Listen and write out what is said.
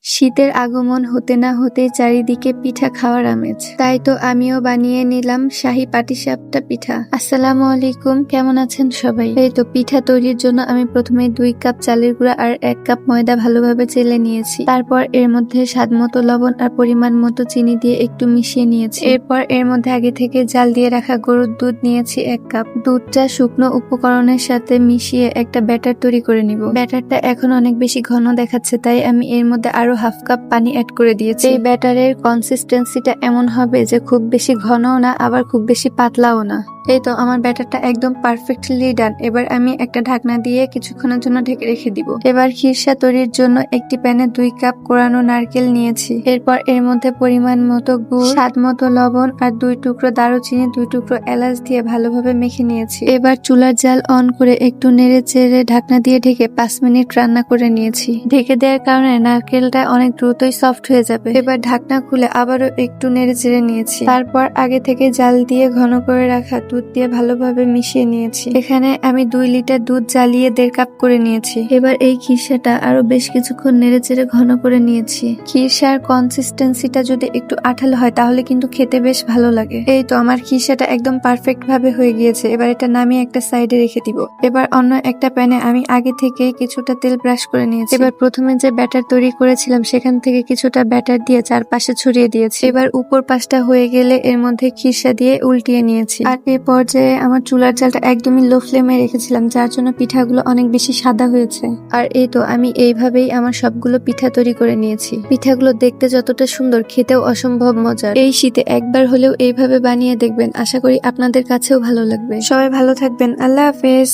শীতের আগমন হতে না হতেই চারিদিকে পিঠা খাওয়ার আমেজ। তাই তো আমিও বানিয়ে নিলাম শাহী পাটিসাপটা পিঠা। আসসালামু আলাইকুম, কেমন আছেন সবাই? এই তো পিঠা তৈরির জন্য আমি প্রথমে 2 কাপ চালের গুঁড়া আর 1 কাপ ময়দা ভালোভাবে চেলে নিয়েছি। তারপর এর মধ্যে স্বাদ মতো লবণ আর পরিমাণ মতো চিনি দিয়ে একটু মিশিয়ে নিয়েছি। এরপর এর মধ্যে আগে থেকে জাল দিয়ে রাখা গরুর দুধ নিয়েছি 1 কাপ। দুধটা শুকনো উপকরণের সাথে মিশিয়ে একটা ব্যাটার তৈরি করে নিব। ব্যাটারটা এখন অনেক বেশি ঘন দেখাচ্ছে, তাই আমি এর মধ্যে আরো হাফ কাপ পানি অ্যাড করে দিয়েছি। এই ব্যাটারের কনসিস্টেন্সিটা এমন হবে যে খুব বেশি ঘনও না আবার খুব বেশি পাতলাও না। এই তো আমার ব্যাটারটা একদম পারফেক্টলি ডান। এবার আমি একটা ঢাকনা দিয়ে কিছুক্ষণের জন্য ঢেকে রেখে দিব। এবার খিরসা তৈরির জন্য একটি প্যানে 2 কাপ কোরানো নারকেল নিয়েছি। এরপর এর মধ্যে পরিমাণ মতো গুড়, স্বাদ মতো লবণ আর 2 টুকরো দারুচিনি, 2 টুকরো এলাচ দিয়ে ভালোভাবে মেখে নিয়েছি। এবার চুলার জাল অন করে একটু নেড়ে চেড়ে ঢাকনা দিয়ে ঢেকে 5 মিনিট রান্না করে নিয়েছি। ঢেকে দেওয়ার কারণে নারকেলটা অনেক দ্রুতই সফট হয়ে যাবে। এবার ঢাকনা খুলে আবারও একটু নেড়ে চেড়ে নিয়েছি। তারপর আগে থেকে জাল দিয়ে ঘন করে রাখা দুধ দিয়ে ভালোভাবে মিশিয়ে নিয়েছি। এখানে আমি 2 লিটার দুধ জ্বালিয়ে 1.5 কাপ করে নিয়েছি। এবার এই খিরসাটা আরো বেশ কিছুক্ষণ নেড়ে চেড়ে ঘন করে নিয়েছি। খিরসার কনসিস্টেন্সিটা যদি একটু আঠালো হয় তাহলে কিন্তু খেতে বেশ ভালো লাগে। এই তো আমার খিরসাটা একদম পারফেক্ট ভাবে হয়ে গিয়েছে। এবার এটা নামিয়ে একটা সাইডে রেখে দিব। এবার অন্য একটা প্যানে আমি আগে থেকে কিছুটা তেল ব্রাশ করে নিয়েছি। এবার প্রথমে যে ব্যাটার তৈরি করেছিলাম সেখান থেকে কিছুটা ব্যাটার দিয়ে চারপাশে ছড়িয়ে দিয়েছি। এবার উপর পাশটা হয়ে গেলে এর মধ্যে খিরসা দিয়ে উল্টিয়ে নিয়েছি। আর এই পর্যায়ে আমার চুলার জালটা একদমই লো ফ্লেমে রেখেছিলাম, যার জন্য পিঠাগুলো অনেক বেশি সাদা হয়েছে। আর এই তো আমি এইভাবেই আমার সবগুলো পিঠা তৈরি করে নিয়েছি। পিঠাগুলো দেখতে যতটা সুন্দর, খেতেও অসম্ভব মজার। এই শীতে একবার হলেও এইভাবে বানিয়ে দেখবেন, আশা করি আপনাদের কাছেও ভালো লাগবে। সবাই ভালো থাকবেন, আল্লাহ হাফেজ।